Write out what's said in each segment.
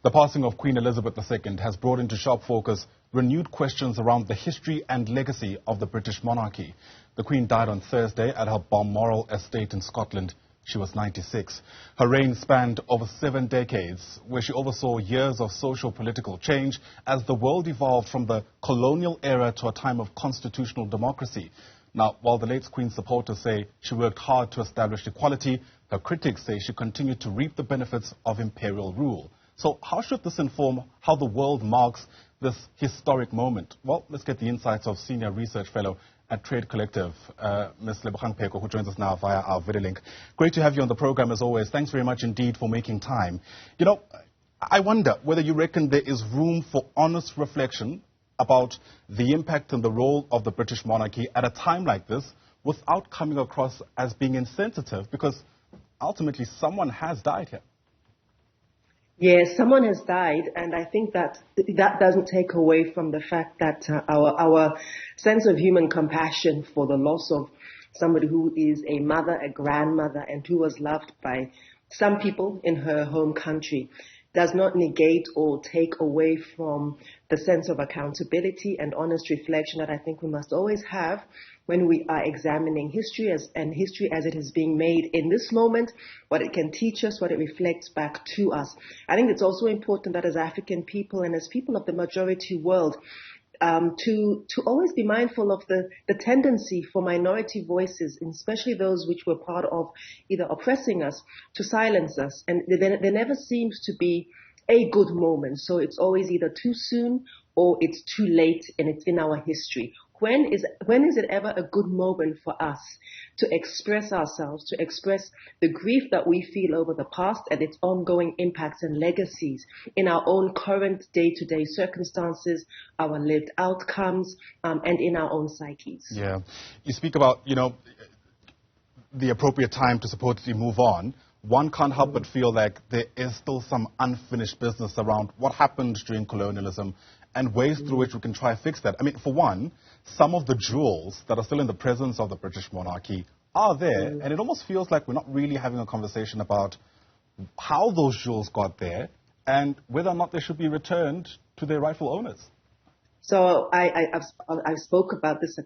The passing of Queen Elizabeth II has brought into sharp focus renewed questions around the history and legacy of the British monarchy. The Queen died on Thursday at her Balmoral estate in Scotland. She was 96. Her reign spanned over 7 decades, where she oversaw years of socio-political change as the world evolved from the colonial era to a time of constitutional democracy. Now, while the late Queen's supporters say she worked hard to establish equality, her critics say she continued to reap the benefits of imperial rule. So how should this inform how the world marks this historic moment? Well, let's get the insights of Senior Research Fellow at Trade Collective, Ms. Lebohang Pheko, who joins us now via our video link. Great to have you on the program as always. Thanks very much indeed for making time. You know, I wonder whether you reckon there is room for honest reflection about the impact and the role of the British monarchy at a time like this without coming across as being insensitive, because ultimately someone has died here. Yes, someone has died, and I think that doesn't take away from the fact that our sense of human compassion for the loss of somebody who is a mother, a grandmother, and who was loved by some people in her home country does not negate or take away from the sense of accountability and honest reflection that I think we must always have when we are examining history as it is being made in this moment, what it can teach us, what it reflects back to us. I think it's also important that as African people and as people of the majority world, to always be mindful of the tendency for minority voices, especially those which were part of either oppressing us, to silence us. And there never seems to be a good moment. So it's always either too soon or it's too late, and it's in our history. When is it ever a good moment for us to express ourselves, to express the grief that we feel over the past and its ongoing impacts and legacies in our own current day-to-day circumstances, our lived outcomes, and in our own psyches? Yeah. You speak about, you know, the appropriate time to supposedly move on. One can't help but feel like there is still some unfinished business around what happened during colonialism and ways through which we can try to fix that. I mean, for one, some of the jewels that are still in the presence of the British monarchy are there, and it almost feels like we're not really having a conversation about how those jewels got there and whether or not they should be returned to their rightful owners. So I spoke about this, a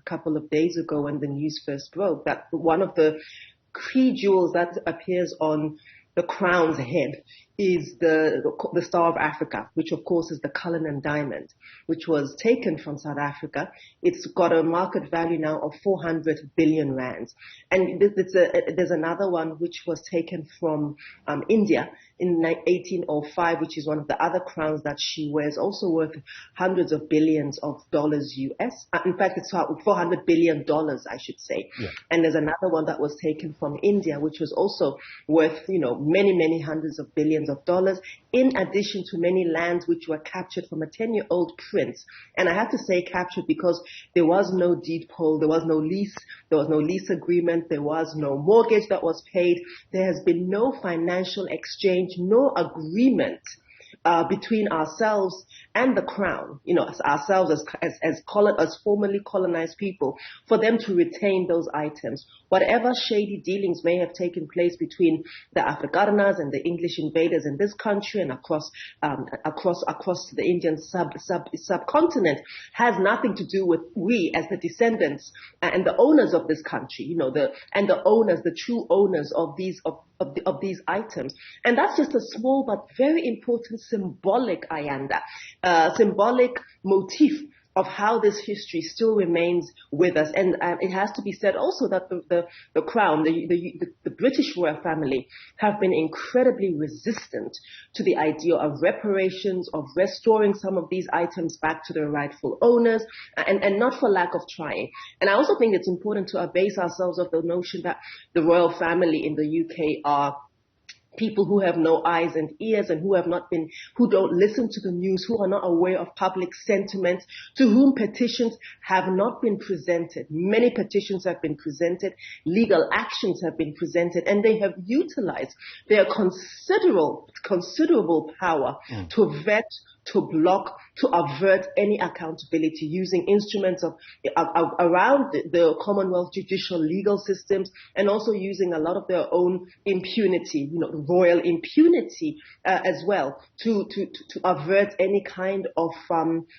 couple of days ago when the news first broke, that one of the key jewels that appears on the crown's head is the Star of Africa, which of course is the Cullinan diamond, which was taken from South Africa. It's got a market value now of 400 billion rands. And there's another one which was taken from India in 1805, which is one of the other crowns that she wears, also worth hundreds of billions of dollars US. In fact, it's $400 billion, I should say. Yeah. And there's another one that was taken from India, which was also worth, many, many hundreds of billions of dollars, in addition to many lands which were captured from a 10-year-old prince. And I have to say captured because there was no deed poll, there was no lease agreement, there was no mortgage that was paid. There has been no financial exchange, no agreement between ourselves and the crown, ourselves as formerly colonized people, for them to retain those items. Whatever shady dealings may have taken place between the Afrikaners and the English invaders in this country and across the Indian subcontinent has nothing to do with we as the descendants and the owners of this country, the true owners of these items. And that's just a small but very important symbolic symbolic motif of how this history still remains with us. And it has to be said also that the crown, the British royal family, have been incredibly resistant to the idea of reparations, of restoring some of these items back to their rightful owners, and not for lack of trying. And I also think it's important to abase ourselves of the notion that the royal family in the UK are people who have no eyes and ears and who don't listen to the news, who are not aware of public sentiment, to whom petitions have not been presented. Many petitions have been presented, legal actions have been presented, and they have utilized their considerable power to vet, to block, to avert any accountability using instruments of around the Commonwealth judicial legal systems, and also using a lot of their own impunity, royal impunity as well, to avert any kind of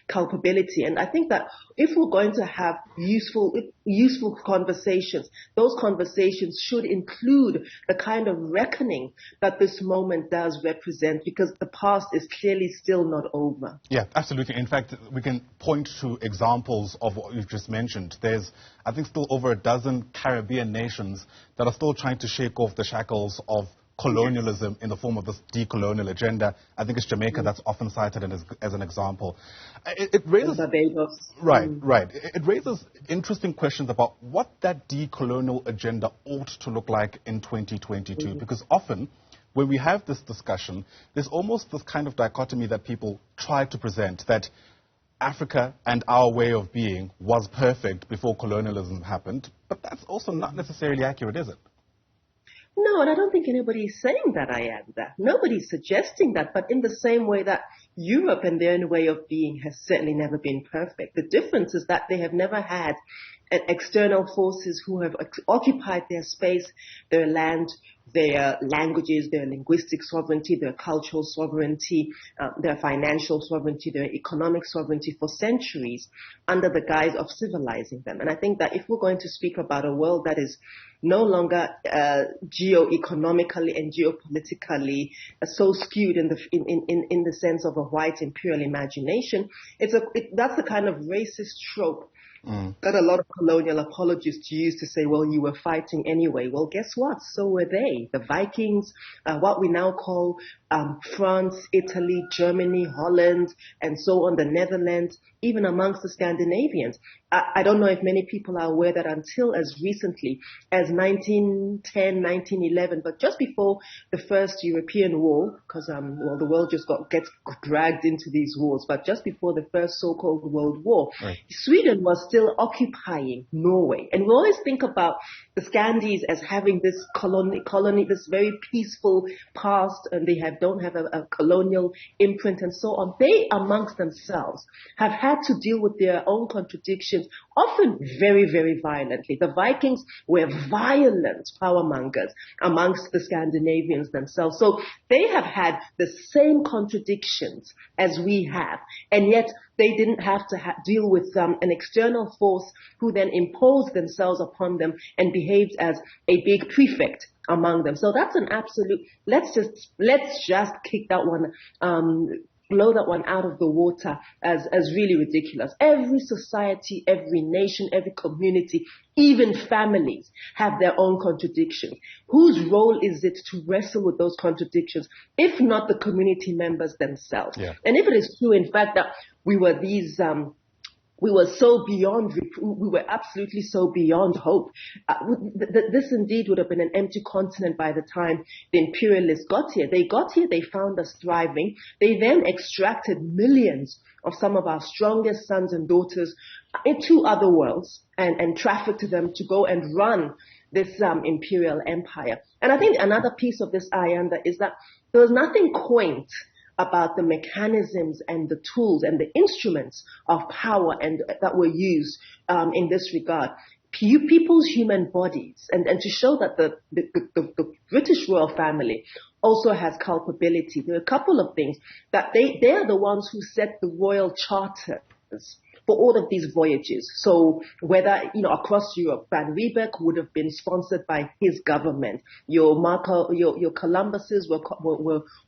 culpability. And I think that if we're going to have useful conversations, those conversations should include the kind of reckoning that this moment does represent, because the past is clearly still not over. Yeah, absolutely. In fact, we can point to examples of what you've just mentioned. There's, I think, still over a dozen Caribbean nations that are still trying to shake off the shackles of colonialism in the form of this decolonial agenda. I think it's Jamaica that's often cited as an example. It raises It raises interesting questions about what that decolonial agenda ought to look like in 2022, because often when we have this discussion, there's almost this kind of dichotomy that people try to present, that Africa and our way of being was perfect before colonialism happened, but that's also not necessarily accurate, is it? No, and I don't think anybody is saying that I am that. Nobody's suggesting that, but in the same way that Europe and their own way of being has certainly never been perfect. The difference is that they have never had external forces who have occupied their space, their land, their languages, their linguistic sovereignty, their cultural sovereignty, their financial sovereignty, their economic sovereignty for centuries under the guise of civilizing them. And I think that if we're going to speak about a world that is no longer geo-economically and geopolitically so skewed in the sense of a white imperial imagination, that's the kind of racist trope that a lot of colonial apologists use to say, well, you were fighting anyway. Well, guess what? So were they. The Vikings, what we now call France, Italy, Germany, Holland, and so on, the Netherlands, even amongst the Scandinavians. I don't know if many people are aware that until as recently as 1910, 1911, but just before the first European war, because the world just gets dragged into these wars, but just before the first so-called World War, Sweden was still occupying Norway. And we always think about the Scandies as having this colony, this very peaceful past, and they don't have a colonial imprint and so on. They, amongst themselves, have had to deal with their own contradictions, often very, very violently. The Vikings were violent powermongers amongst the Scandinavians themselves. So they have had the same contradictions as we have, and yet they didn't have to deal with an external force who then imposed themselves upon them and behaved as a big prefect among them. So that's an absolute, let's just kick that one, blow that one out of the water as really ridiculous. Every society, every nation, every community, even families have their own contradictions. Whose role is it to wrestle with those contradictions, if not the community members themselves? Yeah. And if it is true, in fact, that we were absolutely so beyond hope. This indeed would have been an empty continent by the time the imperialists got here. They got here, they found us thriving. They then extracted millions of some of our strongest sons and daughters into other worlds and trafficked them to go and run this imperial empire. And I think another piece of this, Ayanda, is that there was nothing quaint about the mechanisms and the tools and the instruments of power and that were used in this regard. People's human bodies, and to show that the British royal family also has culpability. There are a couple of things that they are the ones who set the royal charters for all of these voyages. So whether, across Europe, Van Riebeck would have been sponsored by his government. Your Columbuses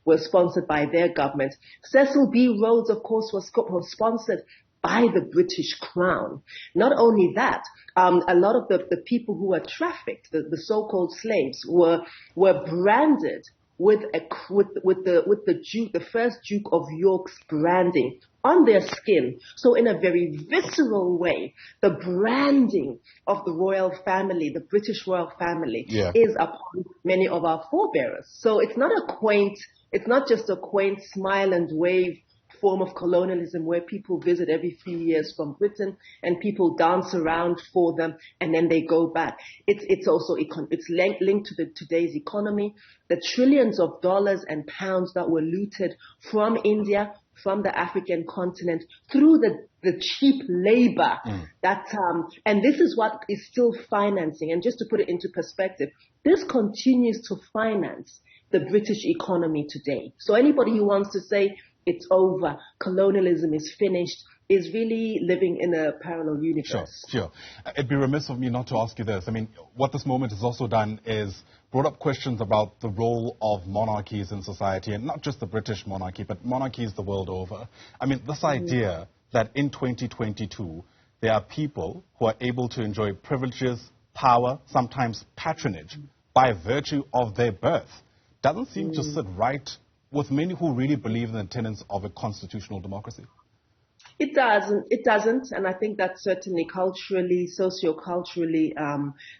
were sponsored by their government. Cecil B. Rhodes, of course, was sponsored by the British Crown. Not only that, a lot of the people who were trafficked, the so-called slaves, were branded with the first Duke of York's branding on their skin. So in a very visceral way, the branding of the royal family, the British royal family, is upon many of our forebearers. So it's not just a quaint smile and wave form of colonialism where people visit every few years from Britain and people dance around for them and then they go back. It's also linked to today's economy. The trillions of dollars and pounds that were looted from India, from the African continent through the cheap labor and this is what is still financing. And just to put it into perspective, this continues to finance the British economy today. So anybody who wants to say it's over, colonialism is finished, is really living in a parallel universe. Sure. It'd be remiss of me not to ask you this. I mean, what this moment has also done is brought up questions about the role of monarchies in society, and not just the British monarchy, but monarchies the world over. I mean, this idea that in 2022, there are people who are able to enjoy privileges, power, sometimes patronage, by virtue of their birth, doesn't seem to sit right with many who really believe in the tenets of a constitutional democracy. It doesn't, and I think that certainly culturally, socioculturally,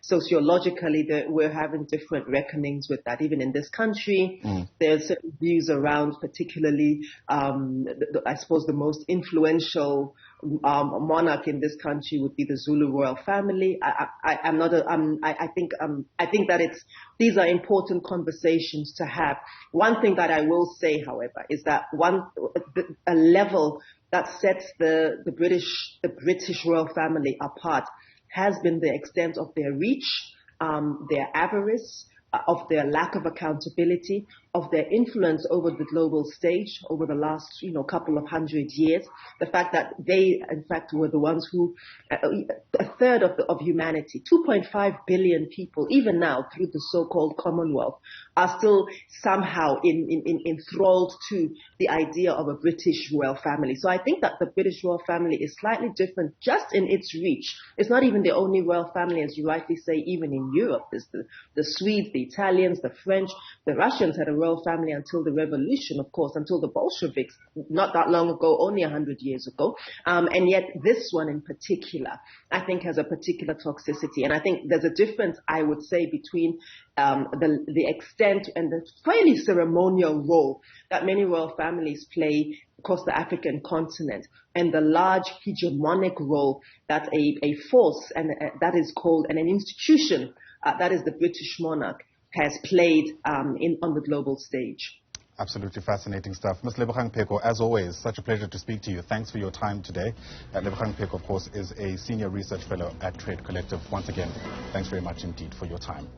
sociologically, we're having different reckonings with that. Even in this country, there are certain views around, particularly, I suppose the most influential monarch in this country would be the Zulu royal family. I think that these are important conversations to have. One thing that I will say, however, is that a level that sets the British royal family apart has been the extent of their reach, their avarice, of their lack of accountability, of their influence over the global stage over the last, couple of 100 years. The fact that they, in fact, were the ones who, a third of humanity, 2.5 billion people, even now through the so-called Commonwealth, are still somehow enthralled to the idea of a British royal family. So I think that the British royal family is slightly different just in its reach. It's not even the only royal family, as you rightly say, even in Europe. There's the Swedes, the Italians, the French, the Russians had a royal family until the revolution, of course, until the Bolsheviks, not that long ago, only 100 years ago. And yet this one in particular, I think has a particular toxicity. And I think there's a difference, I would say, between the extent and the fairly ceremonial role that many royal families play across the African continent and the large hegemonic role that a force and that is called and an institution that is the British monarch has played on the global stage. Absolutely fascinating stuff. Ms. Lebohang Pheko, as always, such a pleasure to speak to you. Thanks for your time today. Lebohang Pheko, of course, is a senior research fellow at Trade Collective. Once again, thanks very much indeed for your time.